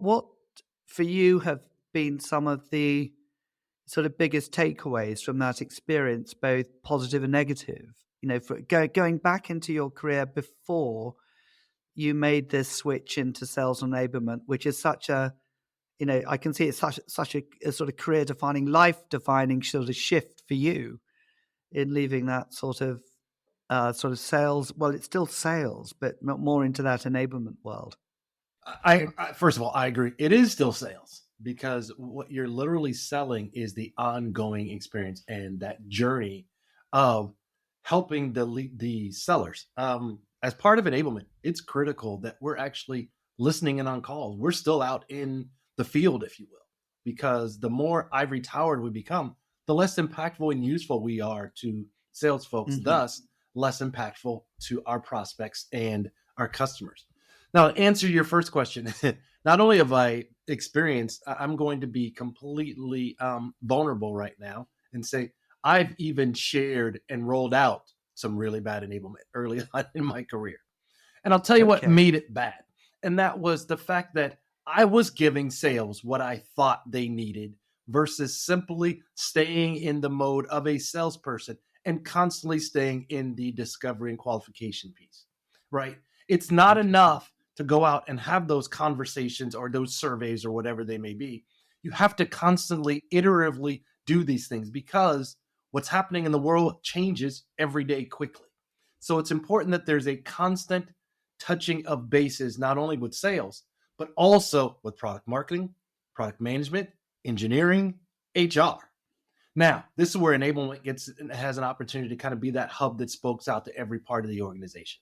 what for you have been some of the sort of biggest takeaways from that experience, both positive and negative? For going back into your career before you made this switch into sales enablement, which is such a, I can see it's such a sort of career defining, life defining sort of shift for you in leaving that sort of sales. Well, it's still sales, but more into that enablement world. I first of all, I agree. It is still sales because what you're literally selling is the ongoing experience and that journey of helping the sellers. As part of enablement, it's critical that we're actually listening in on calls. We're still out in the field, if you will, because the more ivory towered we become, the less impactful and useful we are to sales folks, Hmm. thus less impactful to our prospects and our customers. Now, to answer your first question, not only have I experienced, I'm going to be completely vulnerable right now and say I've even shared and rolled out some really bad enablement early on in my career. And I'll tell you what Okay. made it bad. And that was the fact that I was giving sales what I thought they needed versus simply staying in the mode of a salesperson and constantly staying in the discovery and qualification piece, right? It's not Interesting. enough to go out and have those conversations or those surveys or whatever they may be. You have to constantly, iteratively do these things because what's happening in the world changes every day quickly. So it's important that there's a constant touching of bases, not only with sales, but also with product marketing, product management, engineering, HR. Now, this is where enablement has an opportunity to kind of be that hub that spokes out to every part of the organization.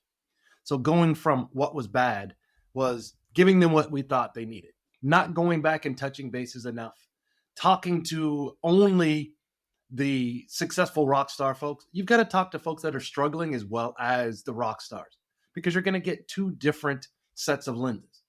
So going from what was bad was giving them what we thought they needed, not going back and touching bases enough, talking to only the successful rock star folks. You've got to talk to folks that are struggling as well as the rock stars because you're going to get two different sets of lenses.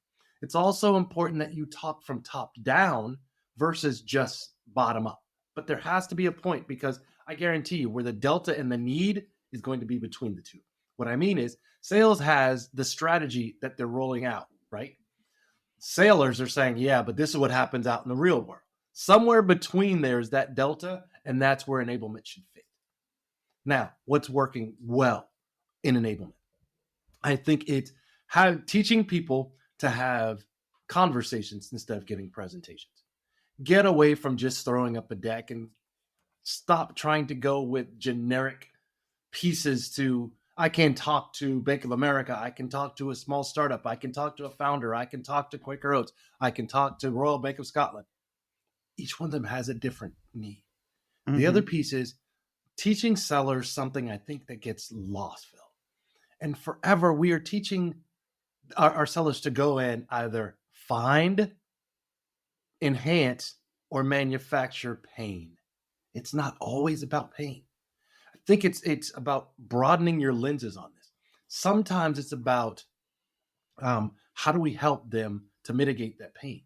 It's also important that you talk from top down versus just bottom up. But there has to be a point because I guarantee you where the delta and the need is going to be between the two. What I mean is sales has the strategy that they're rolling out, right? Sailors are saying, yeah, but this is what happens out in the real world. Somewhere between there is that delta, and that's where enablement should fit. Now, what's working well in enablement? I think it's teaching people to have conversations instead of giving presentations. Get away from just throwing up a deck and stop trying to go with generic pieces to I can talk to Bank of America. I can talk to a small startup. I can talk to a founder. I can talk to Quaker Oats. I can talk to Royal Bank of Scotland. Each one of them has a different need. The other Hmm. piece is teaching sellers something I think that gets lost, Phil. And forever we are teaching our sellers to go and either find, enhance, or manufacture pain. It's not always about pain. I think it's about broadening your lenses on this. Sometimes it's about how do we help them to mitigate that pain,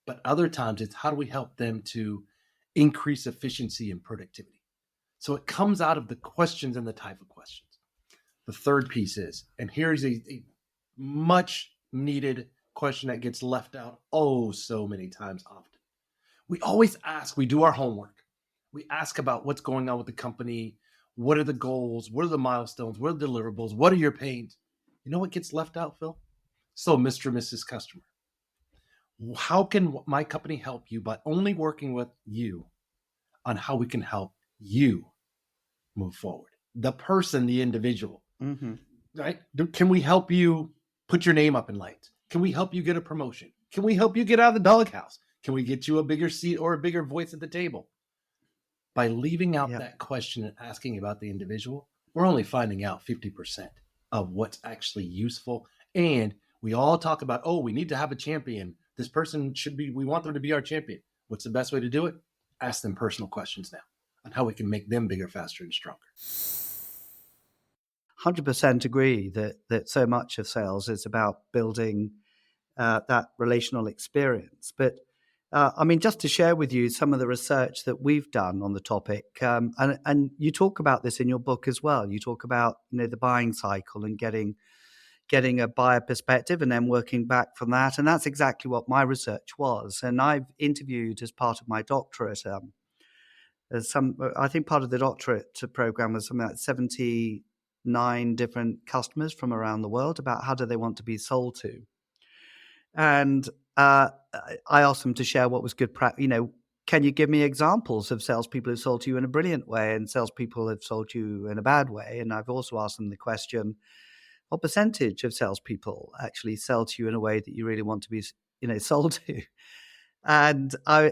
but other times it's how do we help them to increase efficiency and productivity. So it comes out of the questions and the type of questions. The third piece is, and here's a much needed question that gets left out oh so many times often. We always ask, we do our homework. We ask about what's going on with the company. What are the goals? What are the milestones? What are the deliverables? What are your pains? You know what gets left out, Phil? So, Mr. and Mrs. Customer, how can my company help you by only working with you on how we can help you move forward? The person, the individual, Hmm. right? Can we help you put your name up in lights? Can we help you get a promotion? Can we help you get out of the doghouse? Can we get you a bigger seat or a bigger voice at the table? By leaving out Yeah. that question and asking about the individual, we're only finding out 50% of what's actually useful. And we all talk about, oh, we need to have a champion. This person should be, we want them to be our champion. What's the best way to do it? Ask them personal questions now on how we can make them bigger, faster, and stronger. 100% agree that so much of sales is about building that relational experience. But I mean, just to share with you some of the research that we've done on the topic, and you talk about this in your book as well. You talk about the buying cycle and getting getting a buyer perspective and then working back from that. And that's exactly what my research was. And I've interviewed as part of my doctorate, I think part of the doctorate program was something like 79 different customers from around the world about how do they want to be sold to. And I asked them to share what was good can you give me examples of salespeople who sold to you in a brilliant way and salespeople who have sold you in a bad way? And I've also asked them the question, what percentage of salespeople actually sell to you in a way that you really want to be, sold to? And I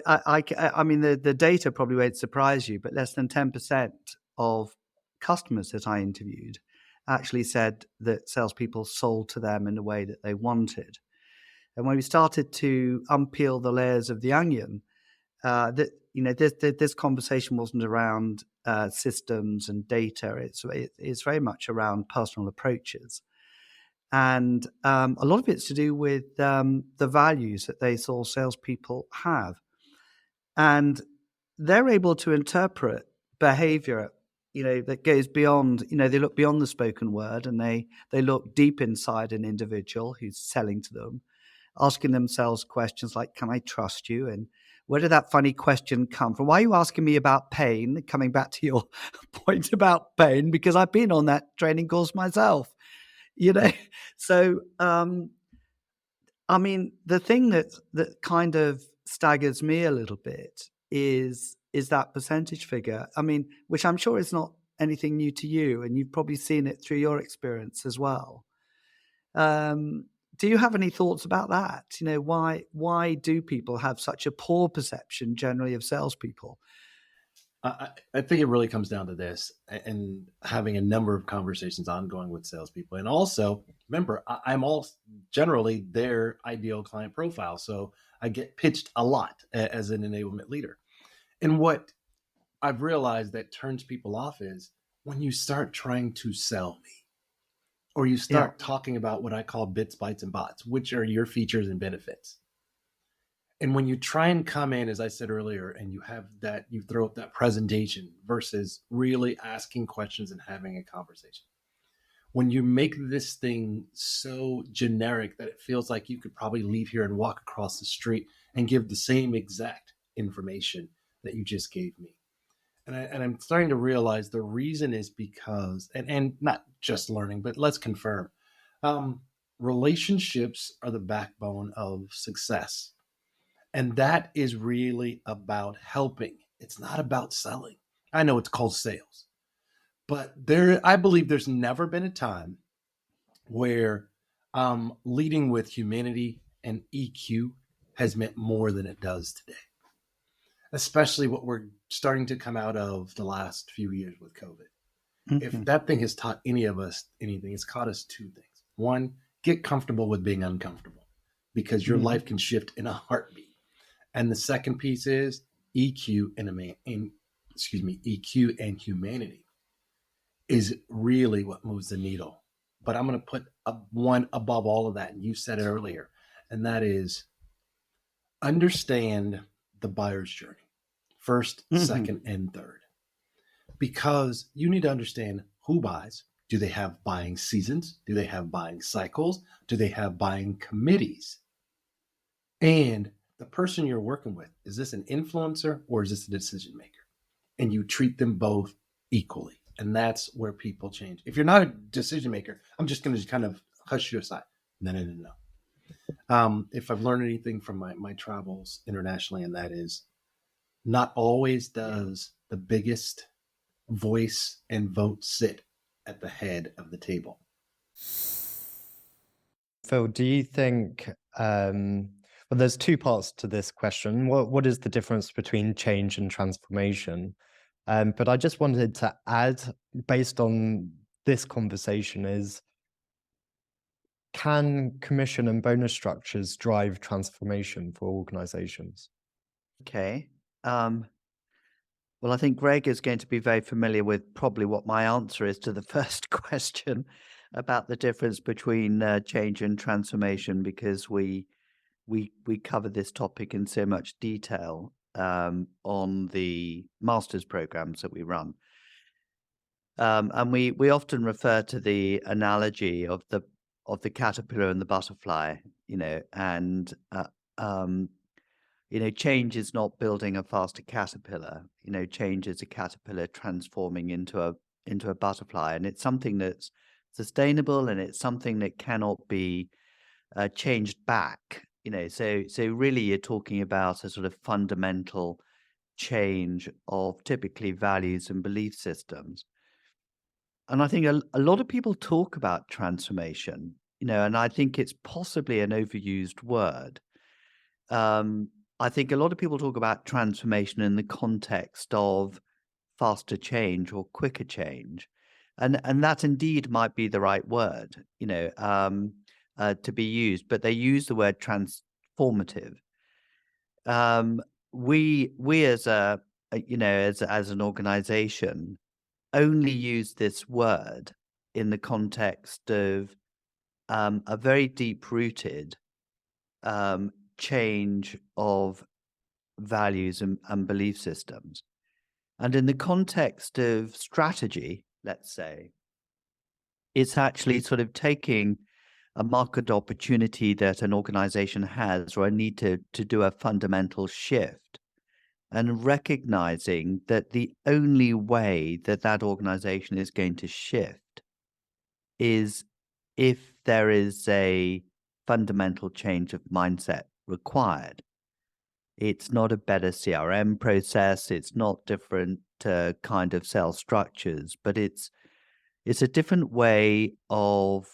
mean, the data probably won't surprise you, but less than 10% of customers that I interviewed actually said that salespeople sold to them in the way that they wanted. And when we started to unpeel the layers of the onion, that this conversation wasn't around systems and data. It's very much around personal approaches, and a lot of it's to do with the values that they saw salespeople have, and they're able to interpret behavior. That goes beyond. They look beyond the spoken word, and they look deep inside an individual who's selling to them, asking themselves questions like, "Can I trust you?" And where did that funny question come from? Why are you asking me about pain? Coming back to your point about pain, because I've been on that training course myself, you know? So, I mean, the thing that kind of staggers me a little bit is that percentage figure. I mean, which I'm sure is not anything new to you, and you've probably seen it through your experience as well. Um, do you have any thoughts about that? Why do people have such a poor perception generally of salespeople? I think it really comes down to this and having a number of conversations ongoing with salespeople. And also, remember, I'm all generally their ideal client profile. So I get pitched a lot as an enablement leader. And what I've realized that turns people off is when you start trying to sell me or you Yeah. start talking about what I call bits, bytes, and bots, which are your features and benefits. And when you try and come in, as I said earlier, and you have that, you throw up that presentation versus really asking questions and having a conversation. When you make this thing so generic that it feels like you could probably leave here and walk across the street and give the same exact information that you just gave me. And I'm starting to realize the reason is because, and not just learning, but let's confirm, um, relationships are the backbone of success. And that is really about helping. It's not about selling. I know it's called sales, but I believe there's never been a time where leading with humanity and EQ has meant more than it does today, especially what we're starting to come out of the last few years with COVID. If Mhm. that thing has taught any of us anything, it's taught us two things. One, get comfortable with being uncomfortable because your Mhm. life can shift in a heartbeat. And the second piece is EQ and EQ and humanity is really what moves the needle. But I'm going to put one above all of that, and you said it earlier, and that is understand the buyer's journey, first, Mhm. second, and third, because you need to understand who buys. Do they have buying seasons? Do they have buying cycles? Do they have buying committees? And the person you're working with, is this an influencer or is this a decision maker? And you treat them both equally. And that's where people change. If you're not a decision maker, I'm just going to kind of hush you aside. No, no, no, no. If I've learned anything from my travels internationally, and that is not always does the biggest voice and vote sit at the head of the table. Phil, do you think, well, there's two parts to this question. What is the difference between change and transformation? But I just wanted to add, based on this conversation, is can commission and bonus structures drive transformation for organizations? Okay. Well, I think Greg is going to be very familiar with probably what my answer is to the first question about the difference between change and transformation, because we cover this topic in so much detail on the master's programs that we run. And we often refer to the analogy of the caterpillar and the butterfly, and change is not building a faster caterpillar. Change is a caterpillar transforming into a butterfly, and it's something that's sustainable, and it's something that cannot be changed back. So really, you're talking about a sort of fundamental change of typically values and belief systems. And I think a lot of people talk about transformation, and I think it's possibly an overused word. I think a lot of people talk about transformation in the context of faster change or quicker change. And that indeed might be the right word, to be used, but they use the word transformative. We as as an organization only use this word in the context of a very deep rooted change of values and belief systems. And in the context of strategy, let's say, it's actually sort of taking a market opportunity that an organization has or a need to do a fundamental shift and recognizing that the only way that that organization is going to shift is if there is a fundamental change of mindset required. It's not a better CRM process. It's not different kind of sales structures, but it's a different way of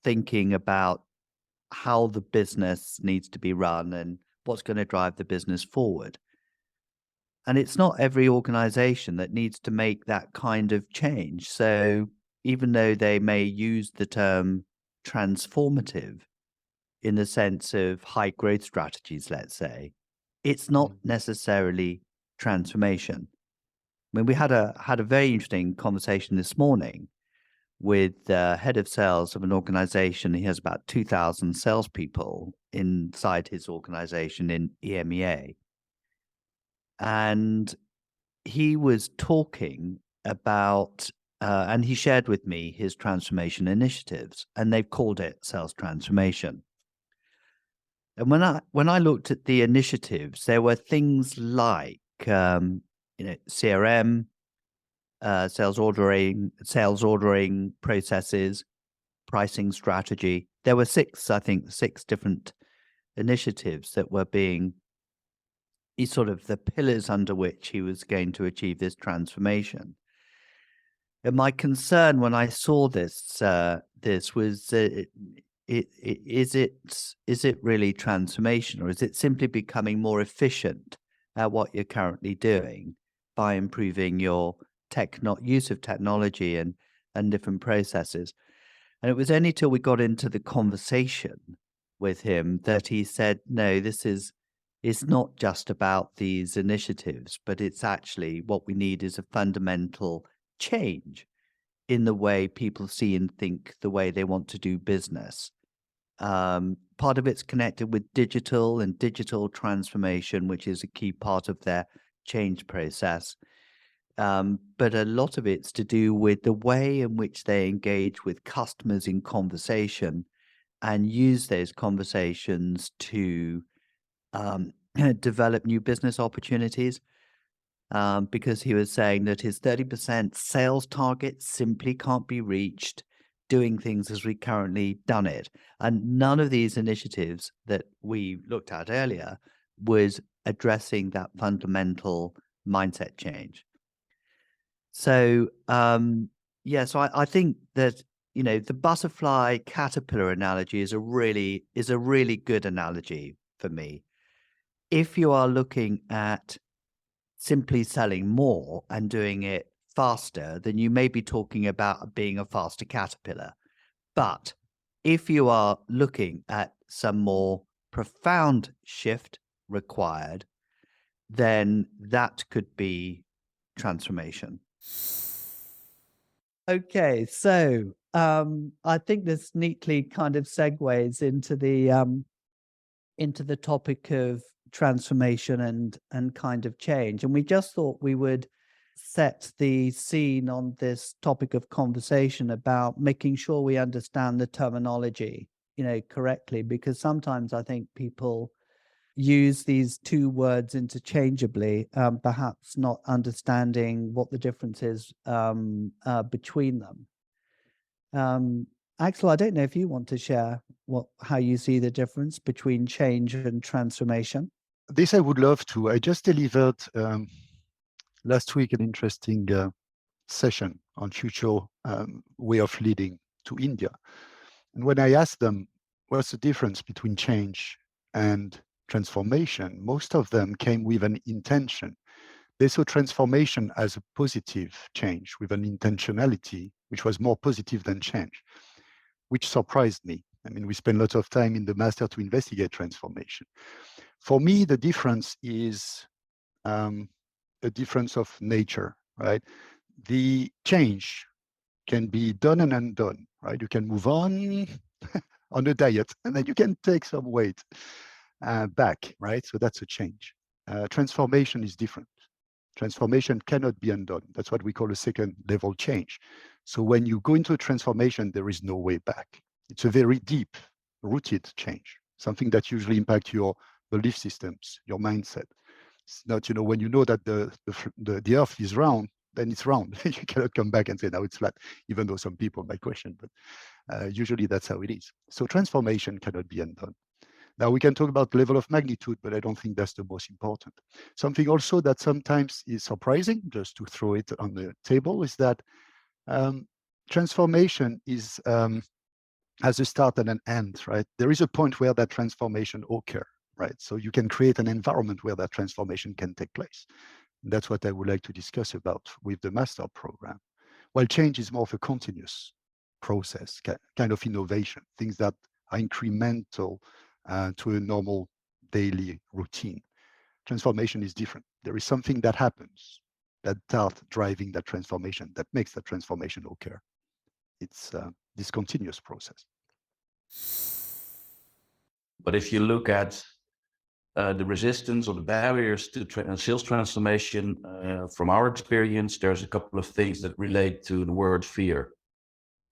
thinking about how the business needs to be run and what's going to drive the business forward. And it's not every organization that needs to make that kind of change. So even though they may use the term transformative in the sense of high growth strategies, let's say, it's not necessarily transformation. I mean, we had a very interesting conversation this morning with the head of sales of an organization. He has about 2,000 salespeople inside his organization in EMEA. And he was talking about, and he shared with me his transformation initiatives, and they've called it sales transformation. And when I looked at the initiatives, there were things like CRM, sales ordering processes, pricing strategy. There were six different initiatives that were being sort of the pillars under which he was going to achieve this transformation. And my concern when I saw this was is it really transformation, or is it simply becoming more efficient at what you're currently doing by improving your use of technology and different processes? And it was only till we got into the conversation with him that he said, no, it's not just about these initiatives, but it's actually what we need is a fundamental change in the way people see and think, the way they want to do business. Part of it's connected with digital and digital transformation, which is a key part of their change process. But a lot of it's to do with the way in which they engage with customers in conversation and use those conversations to develop new business opportunities. Because he was saying that his 30% sales target simply can't be reached doing things as we currently done it. And none of these initiatives that we looked at earlier was addressing that fundamental mindset change. So, so I think that, the butterfly caterpillar analogy is a really good analogy for me. If you are looking at simply selling more and doing it faster, then you may be talking about being a faster caterpillar. But if you are looking at some more profound shift required, then that could be transformation. Okay, so I think this neatly kind of segues into the topic of transformation and kind of change. And we just thought we would set the scene on this topic of conversation about making sure we understand the terminology, correctly, because sometimes I think people use these two words interchangeably, perhaps not understanding what the difference is between them. Axel, I don't know if you want to share how you see the difference between change and transformation. This I would love to. I just delivered last week an interesting session on future way of leading to India. And when I asked them, what's the difference between change and transformation, most of them came with an intention. They saw transformation as a positive change with an intentionality, which was more positive than change, which surprised me. I mean, we spend lots of time in the master to investigate transformation. For me, the difference is a difference of nature, right? The change can be done and undone, right? You can move on on a diet, and then you can take some weight back, right? So that's a change. Transformation is different. Transformation cannot be undone. That's what we call a second level change. So when you go into a transformation, there is no way back. It's a very deep rooted change, something that usually impacts your belief systems, your mindset. It's not, when you know that the earth is round, then it's round. You cannot come back and say, now it's flat, even though some people might question, but usually that's how it is. So transformation cannot be undone. Now we can talk about level of magnitude, but I don't think that's the most important. Something also that sometimes is surprising, just to throw it on the table, is that transformation is has a start and an end, right? There is a point where that transformation occurs, right? So you can create an environment where that transformation can take place. And that's what I would like to discuss about with the master program. While change is more of a continuous process, kind of innovation, things that are incremental to a normal daily routine. Transformation is different. There is something that happens that starts driving that transformation, that makes that transformation occur. It's this continuous process. But if you look at the resistance or the barriers to sales transformation, from our experience, there's a couple of things that relate to the word fear.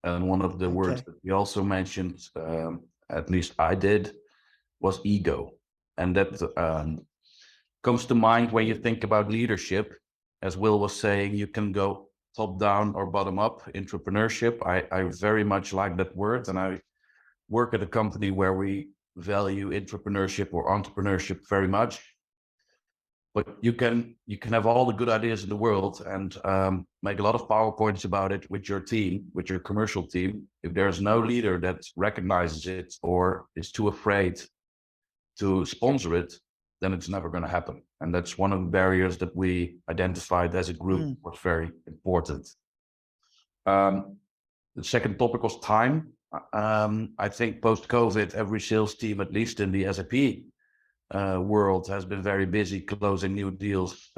And one of the words that we also mentioned, at least I did, was ego. And that comes to mind when you think about leadership. As Will was saying, you can go top down or bottom up entrepreneurship. I very much like that word, and I work at a company where we value entrepreneurship or entrepreneurship very much. But you can have all the good ideas in the world and make a lot of PowerPoints about it with your team, with your commercial team. If there's no leader that recognizes it or is too afraid to sponsor it, then it's never going to happen. And that's one of the barriers that we identified as a group was very important. The second topic was time. I think post-COVID, every sales team, at least in the SAP world, has been very busy closing new deals,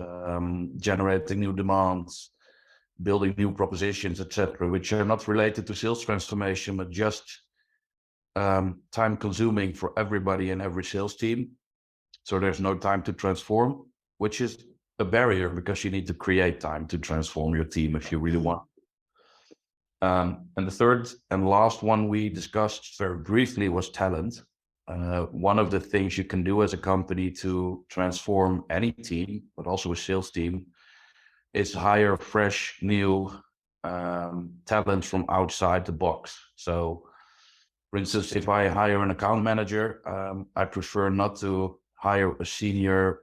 generating new demands, building new propositions, etc., which are not related to sales transformation, but just time consuming for everybody in every sales team. So there's no time to transform, which is a barrier because you need to create time to transform your team if you really want. And the third and last one we discussed very briefly was talent. One of the things you can do as a company to transform any team, but also a sales team, is hire fresh, new talent from outside the box. So, for instance, if I hire an account manager, I prefer not to hire a senior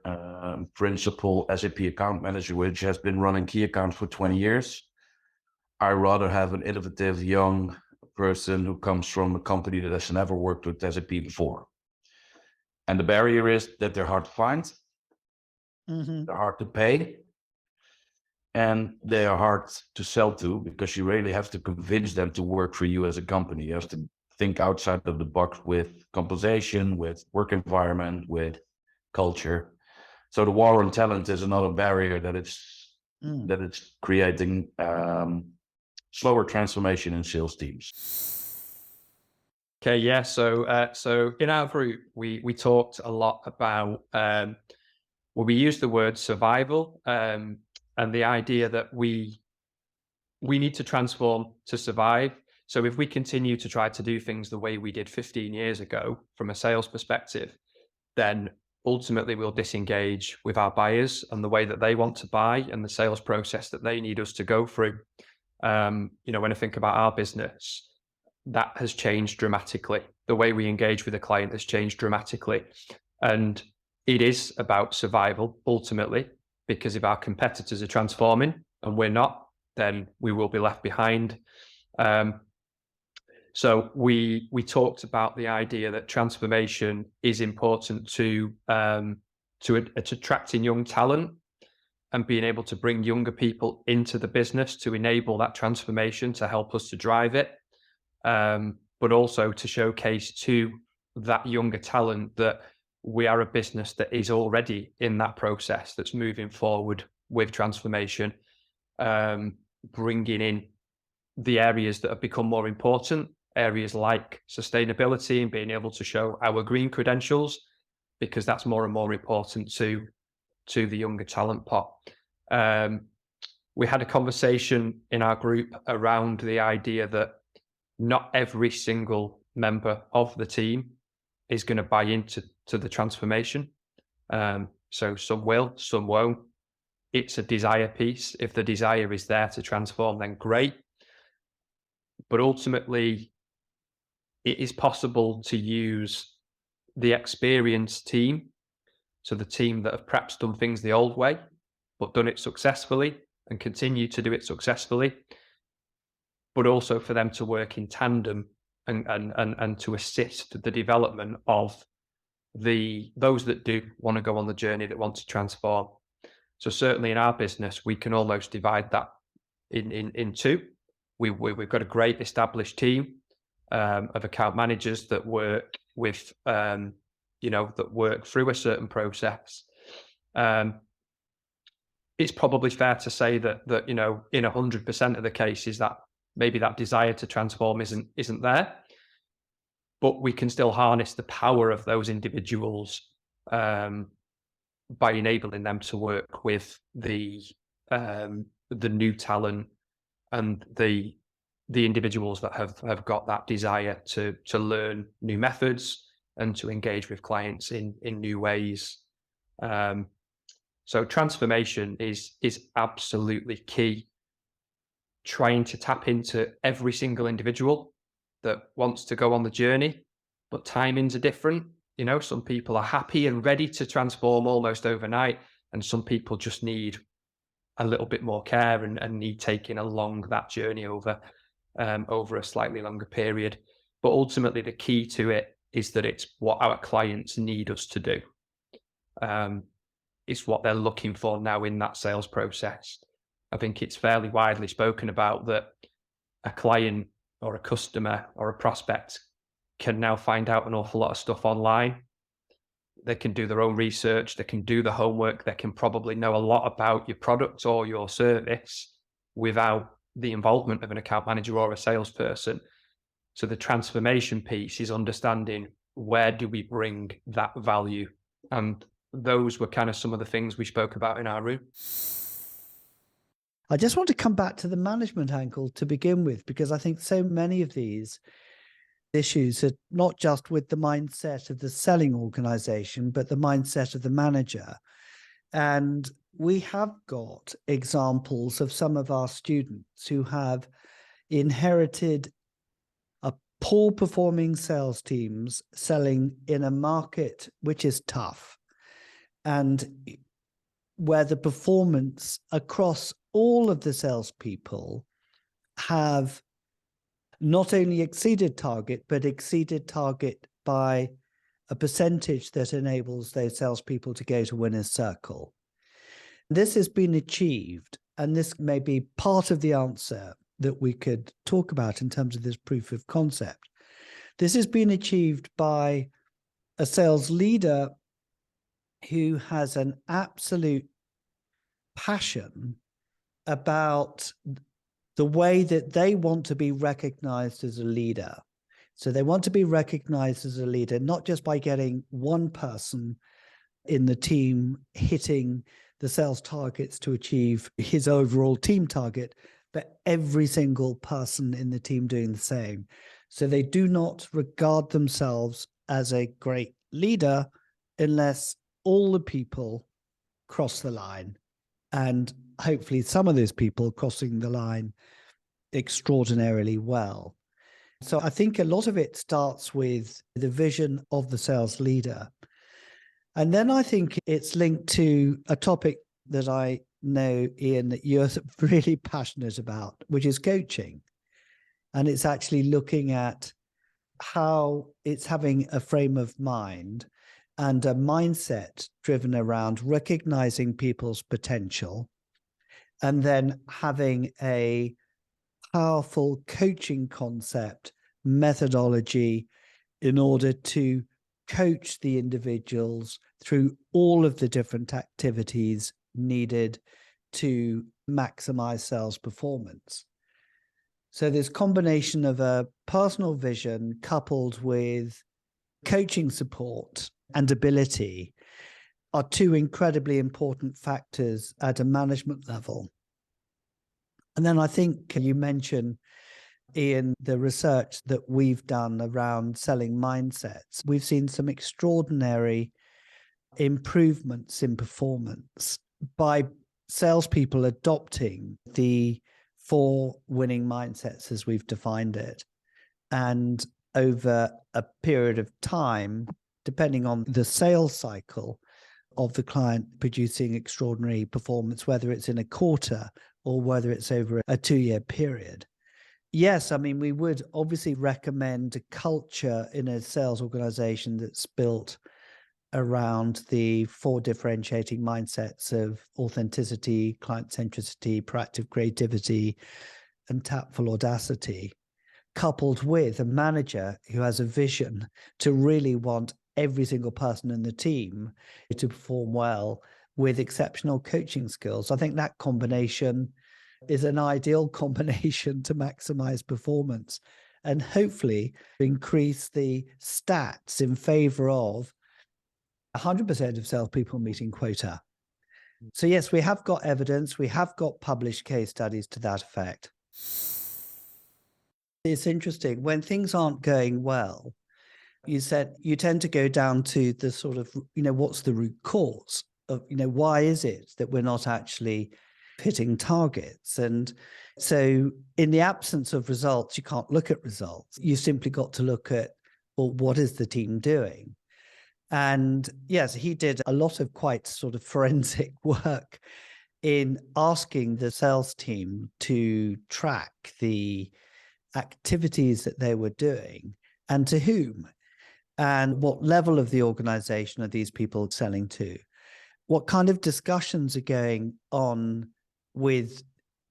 principal SAP account manager, which has been running key accounts for 20 years. I rather have an innovative young person who comes from a company that has never worked with SAP before. And the barrier is that they're hard to find, they're hard to pay, and they are hard to sell to because you really have to convince them to work for you as a company. You have to think outside of the box with compensation, with work environment, with culture. So the war on talent is another barrier that it's creating slower transformation in sales teams. Okay, yeah. So in our group, we talked a lot about we used the word survival, and the idea that we need to transform to survive. So if we continue to try to do things the way we did 15 years ago from a sales perspective, then ultimately we'll disengage with our buyers and the way that they want to buy and the sales process that they need us to go through. When I think about our business, that has changed dramatically. The way we engage with a client has changed dramatically. And it is about survival ultimately, because if our competitors are transforming and we're not, then we will be left behind. So we talked about the idea that transformation is important to attracting young talent and being able to bring younger people into the business to enable that transformation, to help us to drive it, but also to showcase to that younger talent that we are a business that is already in that process, that's moving forward with transformation, bringing in the areas that have become more important, areas like sustainability, and being able to show our green credentials, because that's more and more important to the younger talent pot. We had a conversation in our group around the idea that not every single member of the team is going to buy into the transformation. So some will, some won't. It's a desire piece. If the desire is there to transform, then great. But ultimately, it is possible to use the experienced team, so the team that have perhaps done things the old way, but done it successfully and continue to do it successfully, but also for them to work in tandem and to assist the development of those that do want to go on the journey, that want to transform. So certainly in our business, we can almost divide that in two. We've got a great established team of account managers that work with, that work through a certain process. It's probably fair to say that in 100% of the cases that maybe that desire to transform isn't there, but we can still harness the power of those individuals by enabling them to work with the new talent and the individuals that have got that desire to learn new methods and to engage with clients in new ways. So transformation is absolutely key. Trying to tap into every single individual that wants to go on the journey, but timings are different. Some people are happy and ready to transform almost overnight, and some people just need a little bit more care and need taking along that journey over a slightly longer period. But ultimately, the key to it is that it's what our clients need us to do. It's what they're looking for now in that sales process. I think it's fairly widely spoken about that a client or a customer or a prospect can now find out an awful lot of stuff online. They can do their own research, they can do the homework, they can probably know a lot about your product or your service without the involvement of an account manager or a salesperson. So the transformation piece is understanding, where do we bring that value? And those were kind of some of the things we spoke about in our room. I just want to come back to the management angle to begin with, because I think so many of these issues are not just with the mindset of the selling organization, but the mindset of the manager. And we have got examples of some of our students who have inherited a poor performing sales teams selling in a market which is tough, and where the performance across all of the salespeople have not only exceeded target, but exceeded target by a percentage that enables those salespeople to go to winner's circle. This has been achieved, and this may be part of the answer that we could talk about in terms of this proof of concept. This has been achieved by a sales leader who has an absolute passion about the way that they want to be recognized as a leader. So they want to be recognized as a leader, not just by getting one person in the team hitting the sales targets to achieve his overall team target, but every single person in the team doing the same. So they do not regard themselves as a great leader unless all the people cross the line. And hopefully some of those people crossing the line extraordinarily well. So I think a lot of it starts with the vision of the sales leader. And then I think it's linked to a topic that I know, Ian, that you're really passionate about, which is coaching. And it's actually looking at how it's having a frame of mind and a mindset driven around recognizing people's potential and then having a powerful coaching concept, methodology in order to coach the individuals through all of the different activities needed to maximize sales performance. So this combination of a personal vision coupled with coaching support and ability are two incredibly important factors at a management level. And then I think you mentioned, Ian, the research that we've done around selling mindsets. We've seen some extraordinary improvements in performance by salespeople adopting the 4 winning mindsets as we've defined it. And over a period of time, depending on the sales cycle of the client, producing extraordinary performance, whether it's in a quarter or whether it's over a 2-year period. Yes, I mean, we would obviously recommend a culture in a sales organization that's built around the 4 differentiating mindsets of authenticity, client centricity, proactive creativity, and tactful audacity, coupled with a manager who has a vision to really want every single person in the team to perform well with exceptional coaching skills. I think that combination is an ideal combination to maximize performance and hopefully increase the stats in favor of 100% of salespeople meeting quota. So yes, we have got evidence. We have got published case studies to that effect. It's interesting. When things aren't going well, you said you tend to go down to the sort of, what's the root cause of, why is it that we're not actually hitting targets? And so in the absence of results, you can't look at results. You simply got to look at, well, what is the team doing? And yes, he did a lot of quite sort of forensic work in asking the sales team to track the activities that they were doing and to whom, and what level of the organization are these people selling to? What kind of discussions are going on with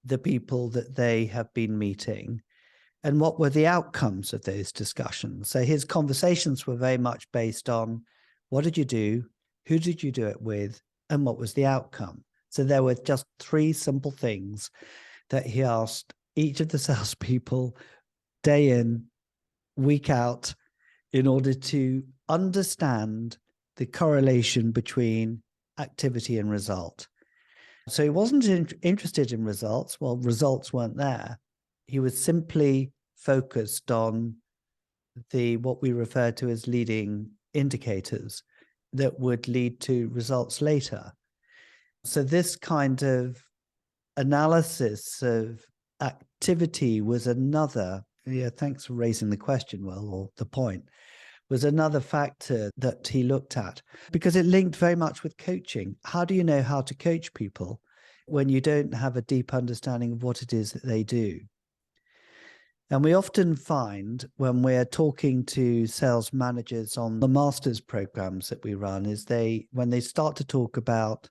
the people that they have been meeting? And what were the outcomes of those discussions? So his conversations were very much based on, what did you do? Who did you do it with? And what was the outcome? So there were just 3 simple things that he asked each of the salespeople day in, week out, in order to understand the correlation between activity and result. So he wasn't interested in results. Well, results weren't there. He was simply focused on what we refer to as leading indicators that would lead to results later. So this kind of analysis of activity was another, thanks for raising the question, Will, or the point, was another factor that he looked at because it linked very much with coaching. How do you know how to coach people when you don't have a deep understanding of what it is that they do? And we often find when we're talking to sales managers on the master's programs that we run is when they start to talk about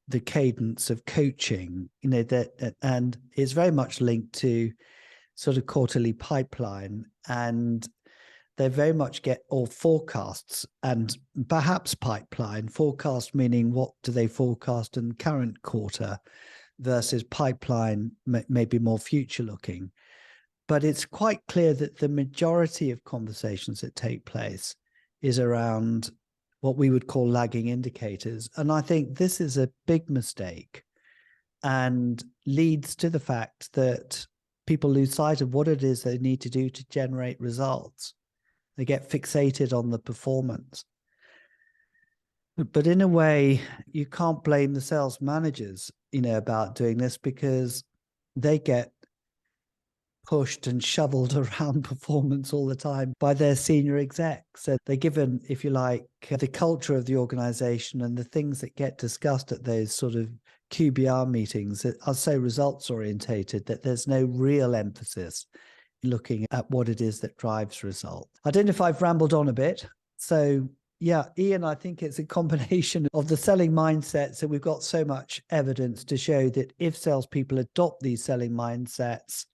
the cadence of coaching, and it's very much linked to sort of quarterly pipeline, and they very much get all forecasts and perhaps pipeline. Forecast meaning what do they forecast in current quarter versus pipeline maybe more future looking. But it's quite clear that the majority of conversations that take place is around what we would call lagging indicators. And I think this is a big mistake and leads to the fact that people lose sight of what it is they need to do to generate results. They get fixated on the performance. But in a way, you can't blame the sales managers, about doing this, because they get pushed and shoveled around performance all the time by their senior execs. So they're given, if you like, the culture of the organization and the things that get discussed at those sort of QBR meetings that are so results orientated that there's no real emphasis looking at what it is that drives result. I don't know if I've rambled on a bit. So yeah, Ian, I think it's a combination of the selling mindsets. So we've got so much evidence to show that if salespeople adopt these selling mindsets,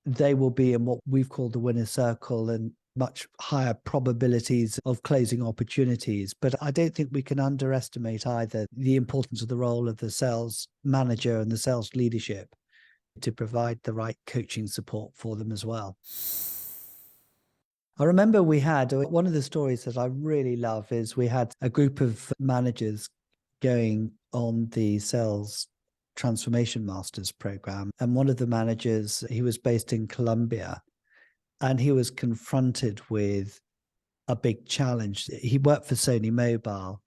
they will be in what we've called the winner's circle and much higher probabilities of closing opportunities. But I don't think we can underestimate either the importance of the role of the sales manager and the sales leadership to provide the right coaching support for them as well. I remember we had one of the stories that I really love is we had a group of managers going on the sales transformation masters program. And one of the managers, he was based in Colombia, and he was confronted with a big challenge. He worked for Sony Mobile.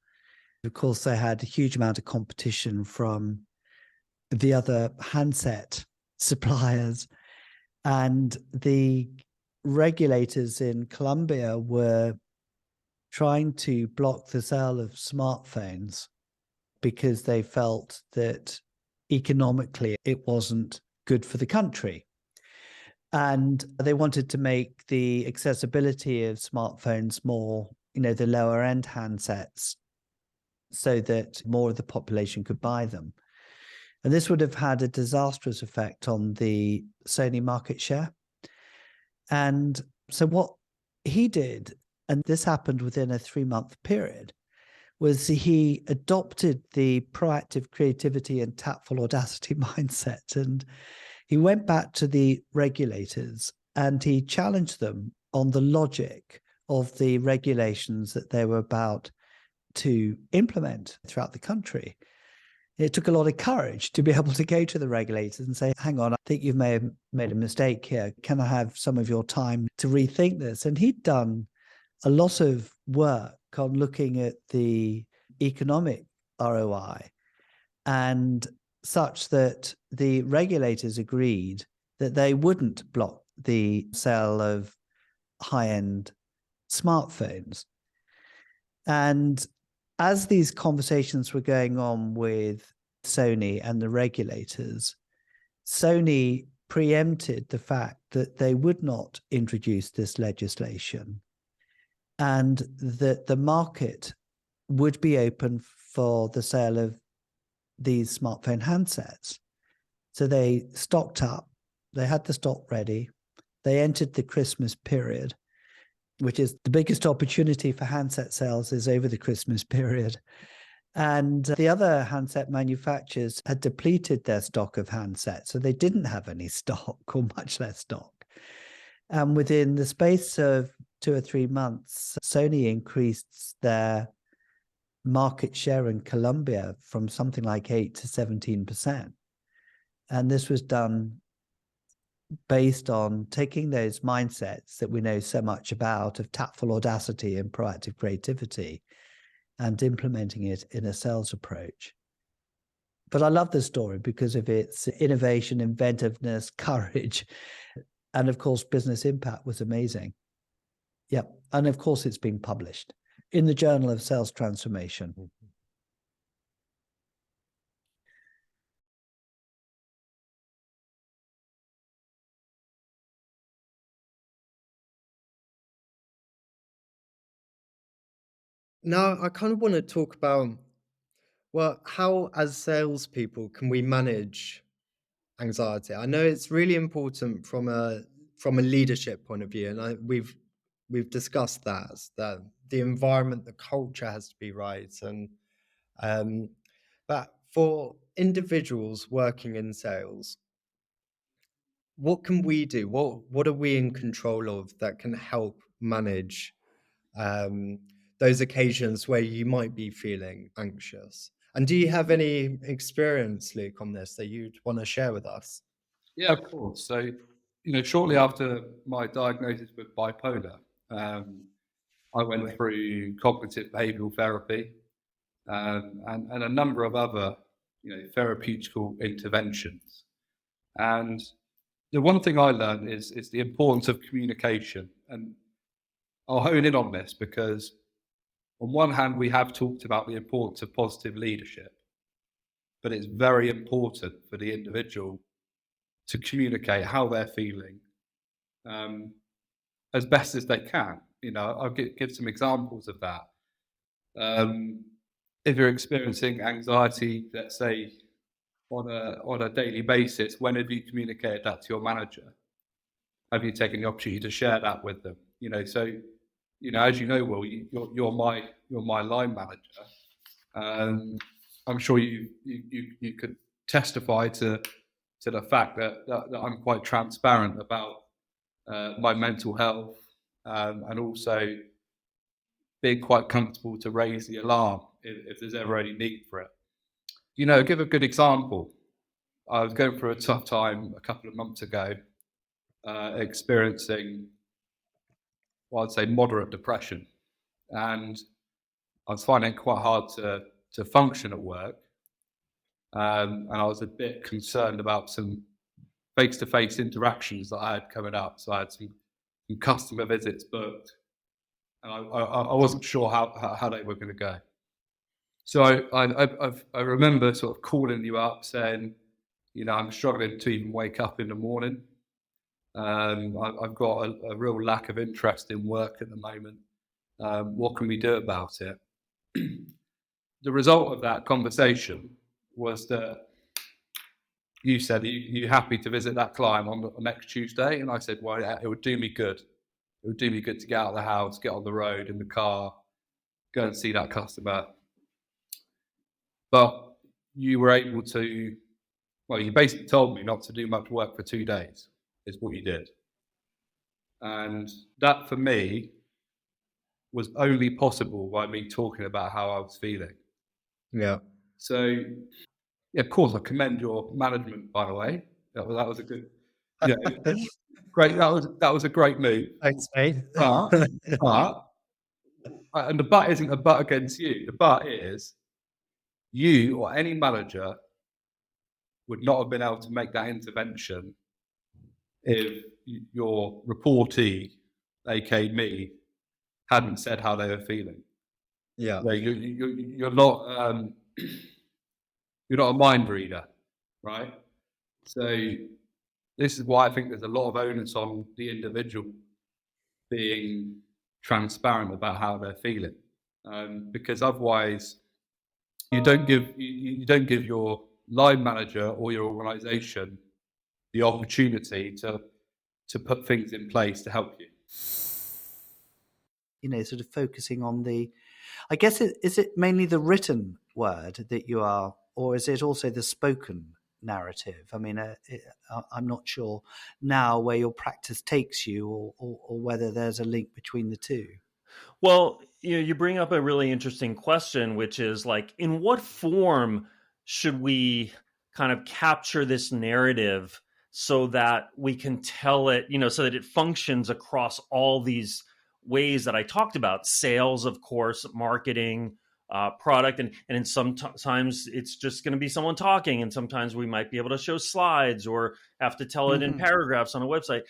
Of course, they had a huge amount of competition from the other handset suppliers, and the regulators in Colombia were trying to block the sale of smartphones because they felt that economically it wasn't good for the country. And they wanted to make the accessibility of smartphones more, the lower end handsets, so that more of the population could buy them. And this would have had a disastrous effect on the Sony market share. And so what he did, and this happened within a 3-month period, was he adopted the proactive creativity and tactful audacity mindset. And he went back to the regulators and he challenged them on the logic of the regulations that they were about to implement throughout the country. It took a lot of courage to be able to go to the regulators and say, hang on, I think you may have made a mistake here. Can I have some of your time to rethink this? And he'd done a lot of work on looking at the economic ROI, and such that the regulators agreed that they wouldn't block the sale of high-end smartphones. And as these conversations were going on with Sony and the regulators, Sony preempted the fact that they would not introduce this legislation and that the market would be open for the sale of these smartphone handsets. So they stocked up, they had the stock ready, they entered the Christmas period, which is the biggest opportunity for handset sales is over the Christmas period. And the other handset manufacturers had depleted their stock of handsets, so they didn't have any stock or much less stock. And within the space of 2 or 3 months, Sony increased their market share in Colombia from something like 8 to 17%. And this was done based on taking those mindsets that we know so much about of tactful audacity and proactive creativity and implementing it in a sales approach. But I love this story because of its innovation, inventiveness, courage, and of course, business impact was amazing. Yeah, and of course, it's been published in the Journal of Sales Transformation. Now, I kind of want to talk about, well, how as salespeople can we manage anxiety? I know it's really important from a leadership point of view, and we've discussed that the environment, the culture has to be right, and but for individuals working in sales, what can we do? What are we in control of that can help manage those occasions where you might be feeling anxious. And do you have any experience, Luke, on this that you'd want to share with us? Yeah, of course. So, shortly after my diagnosis with bipolar, I went through cognitive behavioral therapy and a number of other, therapeutical interventions. And the one thing I learned is the importance of communication. And I'll hone in on this because, on one hand, we have talked about the importance of positive leadership, but it's very important for the individual to communicate how they're feeling as best as they can. I'll give some examples of that. If you're experiencing anxiety, let's say on a daily basis, when have you communicated that to your manager? Have you taken the opportunity to share that with them? So as you know, Will, you're my line manager. I'm sure you could testify to the fact that I'm quite transparent about my mental health, and also being quite comfortable to raise the alarm if there's ever any need for it. Give a good example. I was going through a tough time a couple of months ago, experiencing, well, I'd say moderate depression, and I was finding it quite hard to function at work, and I was a bit concerned about some face-to-face interactions that I had coming up. So I had some customer visits booked, and I wasn't sure how they were going to go. So I remember sort of calling you up saying, I'm struggling to even wake up in the morning. I've got a real lack of interest in work at the moment. What can we do about it? The result of that conversation was that you said, are you happy to visit that client on next Tuesday? And I said, well, yeah, it would do me good. It would do me good to get out of the house, get on the road in the car, go and see that customer. But you were able to, well, you basically told me not to do much work for 2 days, is what you did. And that for me was only possible by me talking about how I was feeling. Yeah. So, yeah, of course, I commend your management, by the way. That was a good, great. That was a great move. Thanks, mate. But, and the but isn't a but against you. The but is you or any manager would not have been able to make that intervention if your reportee, aka me, hadn't said how they were feeling. Yeah. You're not you're not a mind reader, right? So this is why I think there's a lot of onus on the individual being transparent about how they're feeling, because otherwise you don't give your line manager or your organization the opportunity to put things in place to help you. Sort of focusing on I guess is it mainly the written word that you are, or is it also the spoken narrative? I mean, I'm not sure now where your practice takes you, or whether there's a link between the two. Well, you bring up a really interesting question, which is like, in what form should we kind of capture this narrative so that we can tell it, so that it functions across all these ways that I talked about: sales, of course, marketing, product, and in sometimes it's just going to be someone talking, and sometimes we might be able to show slides or have to tell it in paragraphs on a website.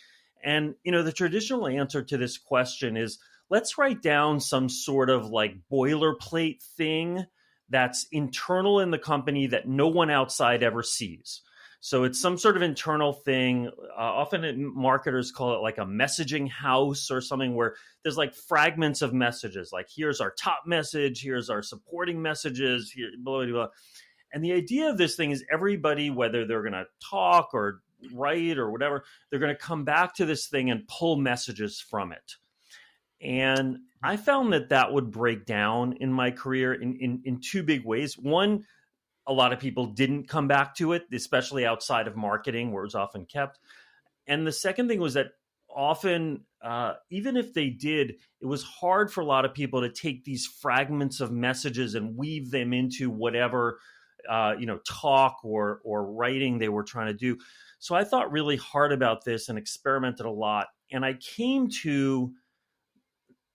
And the traditional answer to this question is, let's write down some sort of like boilerplate thing that's internal in the company that no one outside ever sees. So it's some sort of internal thing. Often marketers call it like a messaging house or something, where there's like fragments of messages. Like, here's our top message, here's our supporting messages, here, blah, blah, blah. And the idea of this thing is everybody, whether they're going to talk or write or whatever, they're going to come back to this thing and pull messages from it. And I found that would break down in my career in two big ways. One, a lot of people didn't come back to it, especially outside of marketing, where it's often kept. And the second thing was that often, even if they did, it was hard for a lot of people to take these fragments of messages and weave them into whatever, talk or writing they were trying to do. So I thought really hard about this and experimented a lot. And I came to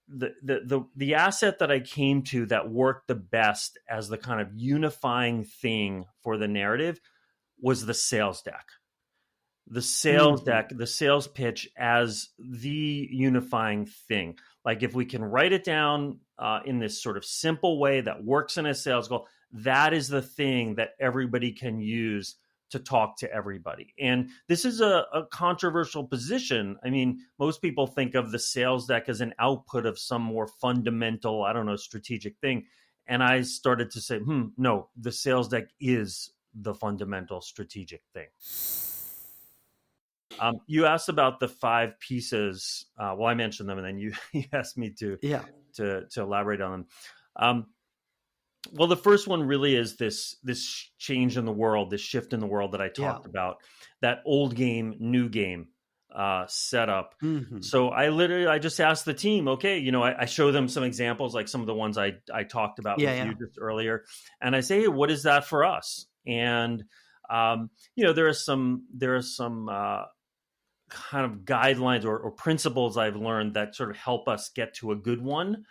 the asset that I came to that worked the best as the kind of unifying thing for the narrative was the sales deck. The sales deck, the sales pitch as the unifying thing. Like if we can write it down in this sort of simple way that works in a sales goal, that is the thing that everybody can use to talk to everybody. And this is a controversial position. I mean, most people think of the sales deck as an output of some more fundamental, I don't know, strategic thing. And I started to say, no, the sales deck is the fundamental strategic thing. You asked about the 5 pieces. Well, I mentioned them, and then you asked me to elaborate on them. Well, the first one really is this change in the world, this shift in the world that I talked about, that old game, new game setup. So I just asked the team, okay, I show them some examples, like some of the ones I talked about with you just earlier, and I say, hey, what is that for us? And there are some kind of guidelines or principles I've learned that sort of help us get to a good one.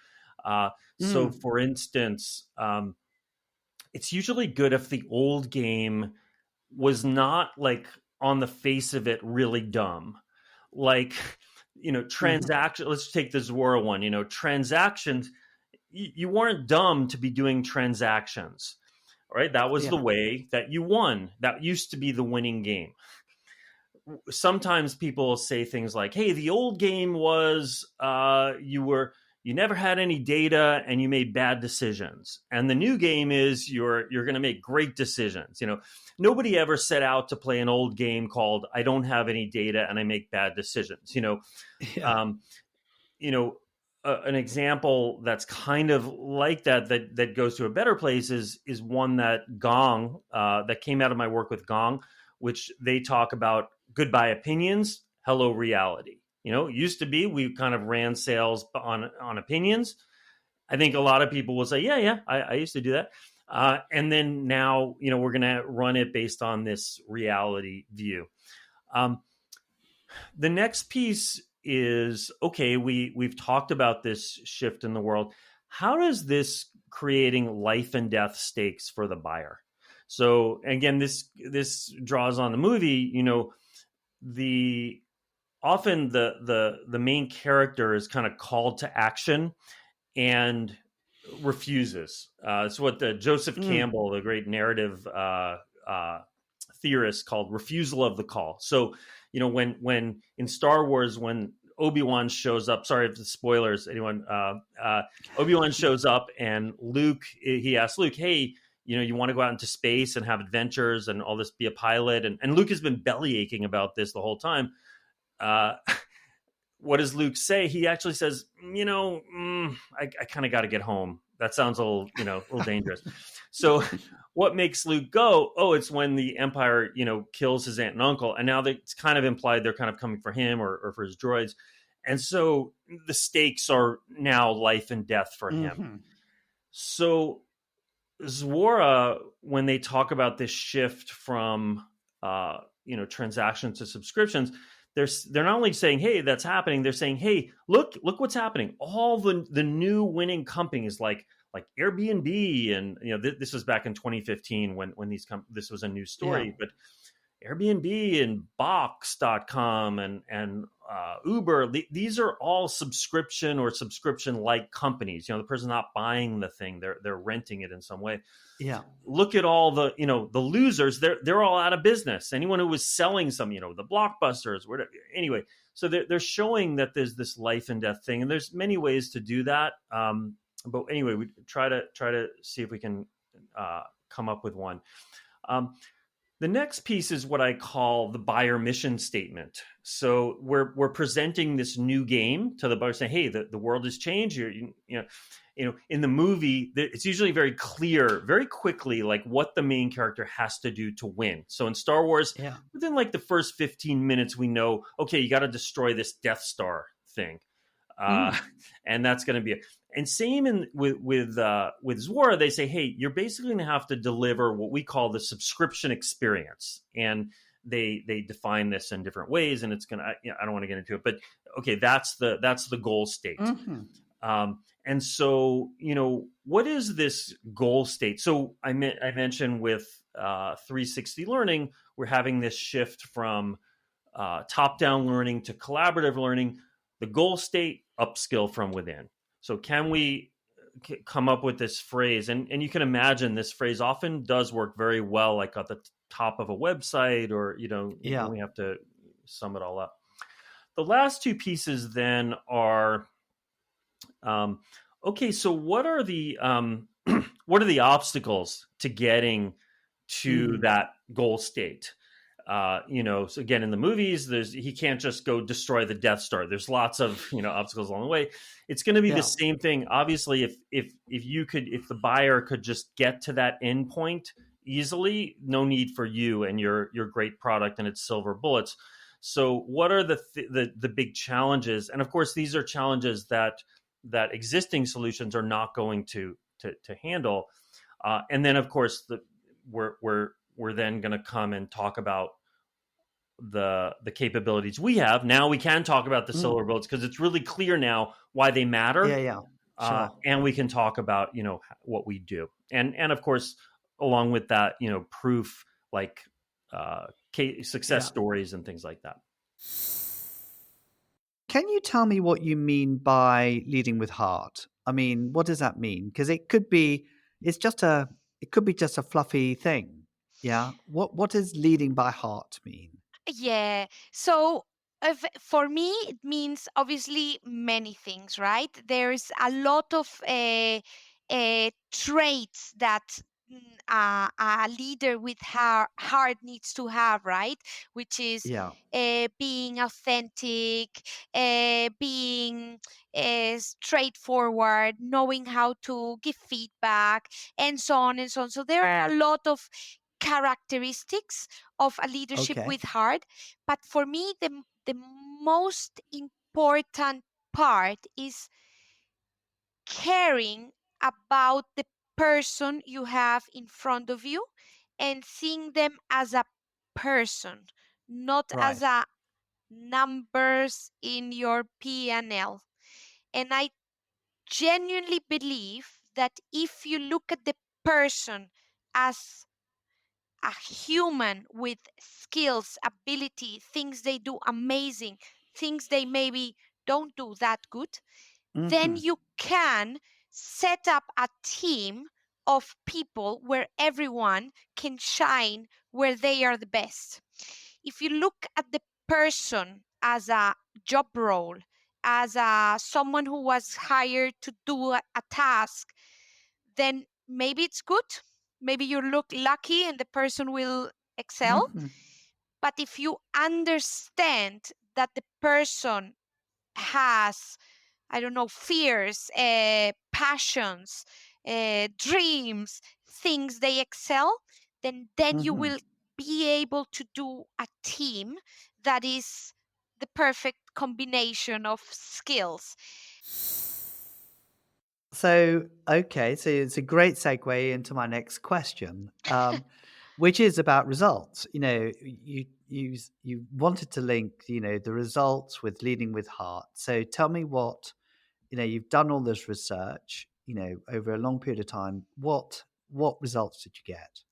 So for instance, it's usually good if the old game was not like on the face of it really dumb. Like, transaction, let's take the Zuora one, transactions, you weren't dumb to be doing transactions, right? That was the way that you won. That used to be the winning game. Sometimes people say things like, hey, the old game was you never had any data and you made bad decisions. And the new game is you're going to make great decisions. Nobody ever set out to play an old game called I don't have any data and I make bad decisions. An example that's kind of like that goes to a better place is one that Gong, that came out of my work with Gong, which they talk about goodbye opinions, hello reality. It used to be we kind of ran sales on opinions. I think a lot of people will say, I used to do that. And then now, we're going to run it based on this reality view. The next piece is, okay, we've talked about this shift in the world. How does this creating life and death stakes for the buyer? So again, this draws on the movie, often the main character is kind of called to action and refuses. It's what Joseph Campbell, the great narrative theorist, called refusal of the call. So, when in Star Wars, when Obi-Wan shows up, sorry if the spoilers, anyone, Obi-Wan shows up and Luke, he asks Luke, hey, you want to go out into space and have adventures and all this, be a pilot. And Luke has been belly aching about this the whole time. What does Luke say? He actually says, I kind of got to get home. That sounds a little dangerous. So what makes Luke go, it's when the Empire, kills his aunt and uncle. And now it's kind of implied they're kind of coming for him or for his droids. And so the stakes are now life and death for him. So Zuora, when they talk about this shift from transactions to subscriptions, they're not only saying, hey, that's happening, they're saying, hey, look what's happening. All the new winning companies like Airbnb, and this was back in 2015 when this was a new story, but Airbnb and Box.com and Uber, these are all subscription or subscription-like companies. The person's not buying the thing; they're renting it in some way. Yeah. Look at all the the losers. They're all out of business. Anyone who was selling some, the Blockbusters, whatever. Anyway, so they're showing that there's this life and death thing, and there's many ways to do that. But anyway, we try to see if we can come up with one. The next piece is what I call the buyer mission statement. So we're presenting this new game to the buyer, saying, "Hey, the world has changed. In the movie, it's usually very clear, very quickly, like what the main character has to do to win. So in Star Wars, Yeah. within like the first 15 minutes, we know, okay, you got to destroy this Death Star thing, and that's going to be it. And same with Zora, they say, hey, you're basically going to have to deliver what we call the subscription experience, and they define this in different ways, and it's gonna. I don't want to get into it, but okay, that's the goal state. And so, what is this goal state? So I mentioned with 360 learning, we're having this shift from top-down learning to collaborative learning. The goal state, upskill from within. So can we come up with this phrase? And you can imagine this phrase often does work very well, like at the top of a website, or, we have to sum it all up. The last two pieces then are, okay, so what are the obstacles to getting to that goal state? So again, in the movies, he can't just go destroy the Death Star. There's lots of obstacles along the way. It's going to be the same thing. Obviously, if the buyer could just get to that end point easily, no need for you and your great product and its silver bullets. So, what are the big challenges? And of course, these are challenges that existing solutions are not going to handle. And then, of course, we're then going to come and talk about the capabilities we have. Now we can talk about the silver bullets because it's really clear now why they matter. Sure. And we can talk about what we do, and of course, along with that, proof, like success stories and things like that. Can you tell me what you mean by leading with heart? I mean, what does that mean? Because it could be just a fluffy thing. Yeah. What does leading by heart mean? Yeah. So for me, it means obviously many things, right? There's a lot of traits that a leader with heart needs to have, right? Which is Yeah. being authentic, being straightforward, knowing how to give feedback, and so on and so on. So there are a lot of characteristics of a leadership Okay. with heart, but for me, the most important part is caring about the person you have in front of you and seeing them as a person, not as Right. a numbers in your P&L. And I genuinely believe that if you look at the person as a human with skills, ability, things they do amazing, things they maybe don't do that good, then you can set up a team of people where everyone can shine where they are the best. If you look at the person as a job role, as someone who was hired to do a task, then maybe it's good. Maybe you look lucky and the person will excel. But if you understand that the person has, I don't know, fears, passions, dreams, things they excel, then you will be able to do a team that is the perfect combination of skills. So it's a great segue into my next question, which is about results. You wanted to link, the results with leading with heart. So tell me what, you've done all this research, over a long period of time. What results did you get?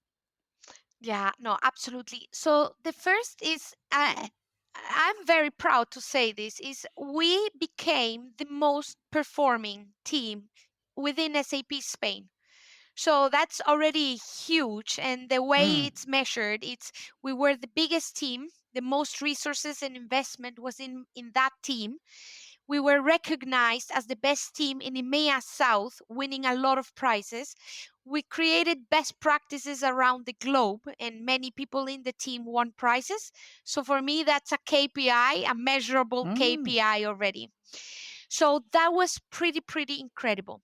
Yeah, no, absolutely. So the first is, I'm very proud to say this, is we became the most performing team within SAP Spain. So that's already huge. And the way it's measured, we were the biggest team, the most resources and investment was in that team. We were recognized as the best team in EMEA South, winning a lot of prizes. We created best practices around the globe, and many people in the team won prizes. So for me, that's a KPI, a measurable KPI already. So that was pretty incredible.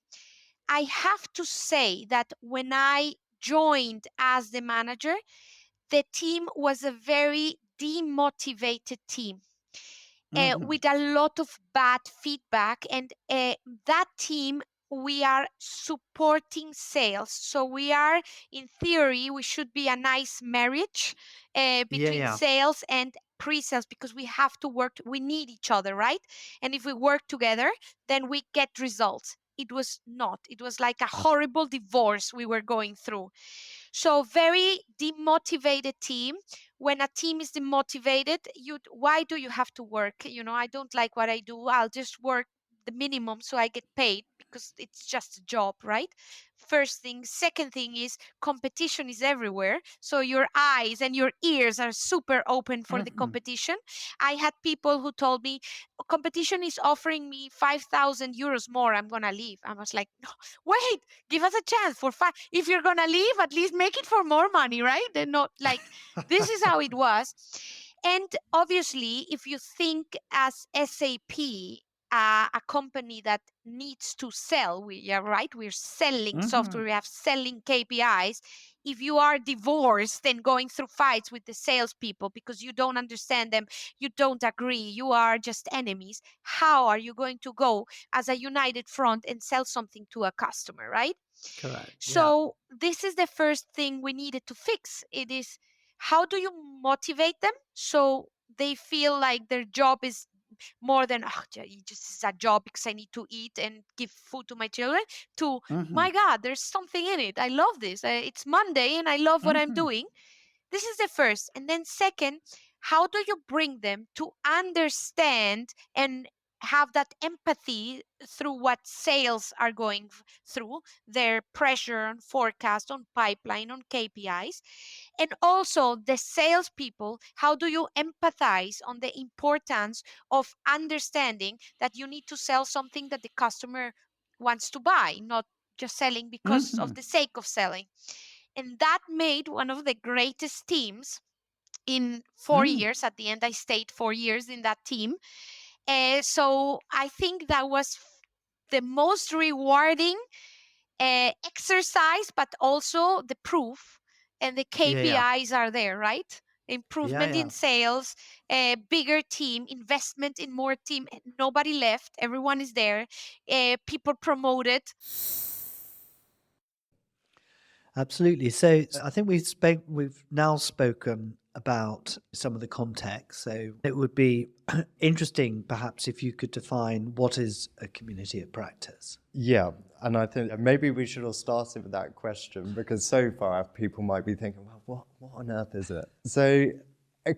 I have to say that when I joined as the manager, the team was a very demotivated team. With a lot of bad feedback, and that team, we are supporting sales, so we are, in theory, we should be a nice marriage between Yeah. sales and pre-sales, because we have to work, we need each other, right? And if we work together, then we get results. It was not, it was like a horrible divorce we were going through. So very demotivated team. When a team is demotivated, why do you have to work? I don't like what I do. I'll just work the minimum so I get paid, because it's just a job, right? First thing. Second thing is competition is everywhere. So your eyes and your ears are super open for the competition. I had people who told me, competition is offering me 5,000 euros more, I'm going to leave. I was like, no, wait, give us a chance for five. If you're going to leave, at least make it for more money, right? And not like, this is how it was. And obviously, if you think as SAP, a company that needs to sell, we are right, we're selling software, we have selling KPIs. If you are divorced and going through fights with the salespeople because you don't understand them, you don't agree, you are just enemies, how are you going to go as a united front and sell something to a customer, right? Correct. So this is the first thing we needed to fix. It is, how do you motivate them so they feel like their job is more than, it just is a job because I need to eat and give food to my children, to, my God, there's something in it. I love this. It's Monday and I love what I'm doing. This is the first. And then second, how do you bring them to understand and have that empathy through what sales are going through, their pressure on forecast, on pipeline, on KPIs, and also the salespeople, how do you empathize on the importance of understanding that you need to sell something that the customer wants to buy, not just selling because of the sake of selling. And that made one of the greatest teams in 4 years. At the end, I stayed 4 years in that team. So I think that was the most rewarding exercise, but also the proof, and the KPIs are there, right? Improvement in sales, a bigger team, investment in more team. Nobody left. Everyone is there. People promoted. Absolutely. So I think we've now spoken about some of the context. So it would be interesting, perhaps, if you could define what is a community of practice. Yeah, and I think maybe we should have started with that question, because so far people might be thinking, well, what on earth is it? So a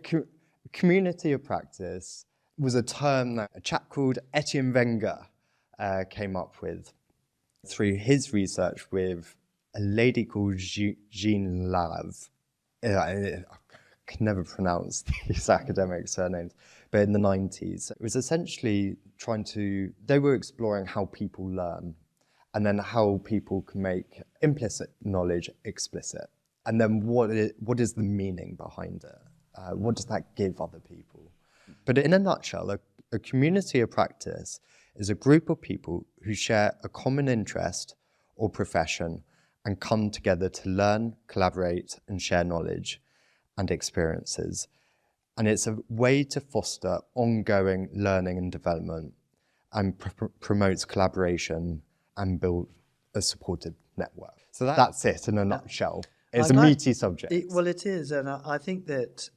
community of practice was a term that a chap called Etienne Wenger came up with through his research with a lady called Jean Lave. I can never pronounce these academic surnames, but in the 90s. It was essentially they were exploring how people learn, and then how people can make implicit knowledge explicit. And then what is the meaning behind it? What does that give other people? But in a nutshell, a community of practice is a group of people who share a common interest or profession and come together to learn, collaborate, and share knowledge and experiences. And it's a way to foster ongoing learning and development, and promotes collaboration and build a supportive network. So that's it in a nutshell. It's a meaty subject. It is. And I think that,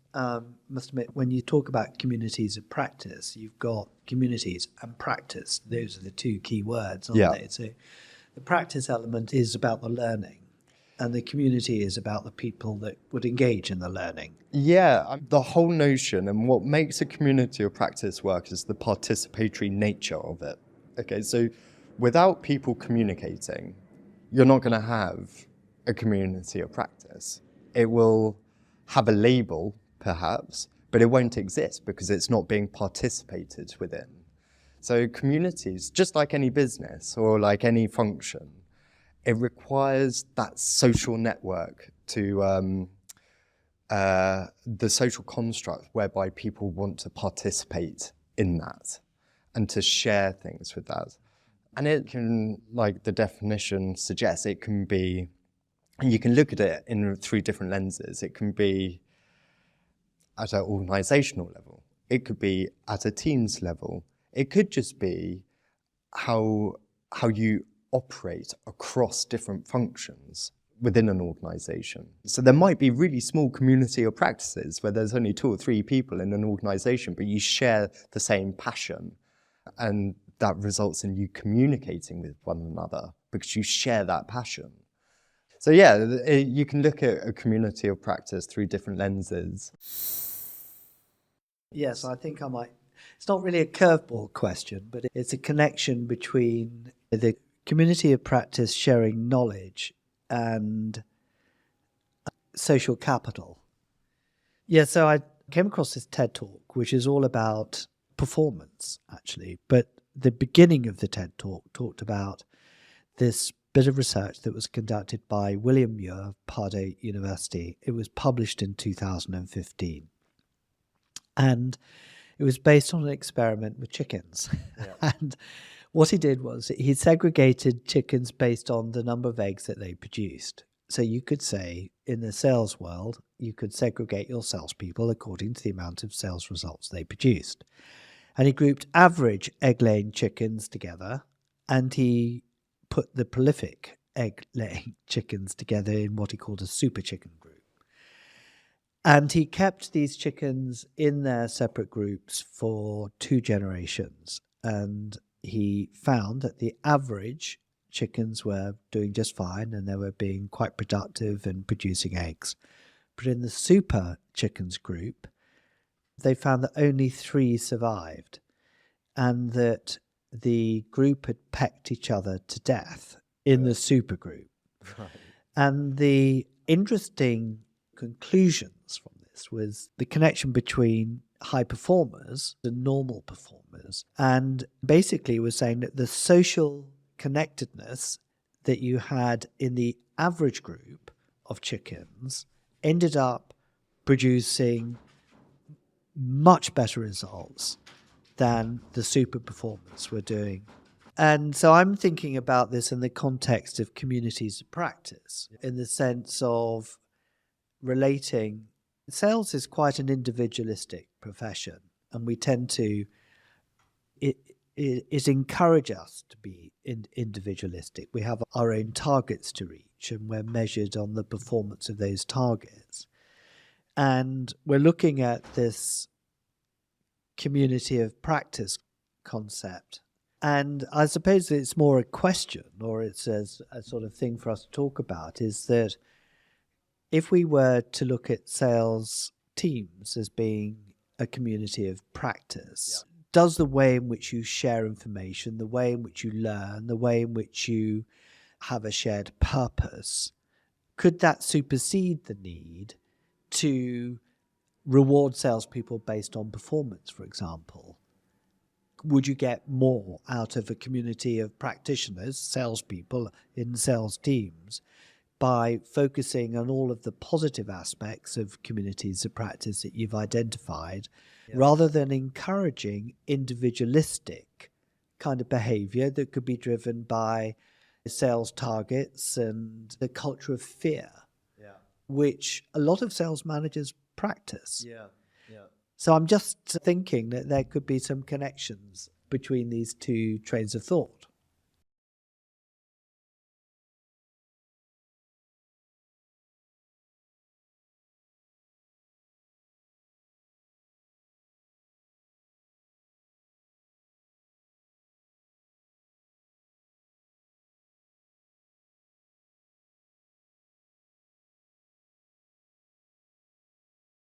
must admit, when you talk about communities of practice, you've got communities and practice. Those are the two key words, aren't they? So the practice element is about the learning, and the community is about the people that would engage in the learning. Yeah, the whole notion and what makes a community of practice work is the participatory nature of it. Okay, so without people communicating, you're not going to have a community of practice. It will have a label, perhaps, but it won't exist because it's not being participated within. So communities, just like any business or like any function, it requires that social network to the social construct whereby people want to participate in that and to share things with that. And it can, like the definition suggests, it can be, and you can look at it in through different lenses. It can be at an organizational level. It could be at a team's level. It could just be how you operate across different functions within an organization. So there might be really small community or practices where there's only 2 or 3 people in an organization, but you share the same passion, and that results in you communicating with one another because you share that passion. So yeah, you can look at a community of practice through different lenses. Yes, I think I might. It's not really a curveball question, but it's a connection between the community of practice sharing knowledge and social capital. Yeah, so I came across this TED Talk, which is all about performance, actually. But the beginning of the TED Talk talked about this bit of research that was conducted by William Muir of Purdue University. It was published in 2015. And it was based on an experiment with chickens. Yeah. And what he did was he segregated chickens based on the number of eggs that they produced. So you could say in the sales world, you could segregate your salespeople according to the amount of sales results they produced. And he grouped average egg-laying chickens together, and he put the prolific egg-laying chickens together in what he called a super chicken group. And he kept these chickens in their separate groups for 2 generations. And he found that the average chickens were doing just fine and they were being quite productive and producing eggs. But in the super chickens group, they found that only 3 survived, and that the group had pecked each other to death in the super group. Right. And the interesting conclusions from this was the connection between high performers and normal performers. And basically was saying that the social connectedness that you had in the average group of chickens ended up producing much better results than the super performers were doing. And so I'm thinking about this in the context of communities of practice, in the sense of relating. Sales is quite an individualistic profession, and we tend to it encourage us to be individualistic. We have our own targets to reach, and we're measured on the performance of those targets. And we're looking at this community of practice concept. And I suppose it's more a question, or it's a sort of thing for us to talk about, is that if we were to look at sales teams as being a community of practice, does the way in which you share information, the way in which you learn, the way in which you have a shared purpose, could that supersede the need to reward salespeople based on performance, for example? Would you get more out of a community of practitioners, salespeople in sales teams, by focusing on all of the positive aspects of communities of practice that you've identified, rather than encouraging individualistic kind of behavior that could be driven by sales targets and the culture of fear, which a lot of sales managers practice? So I'm just thinking that there could be some connections between these 2 trains of thought.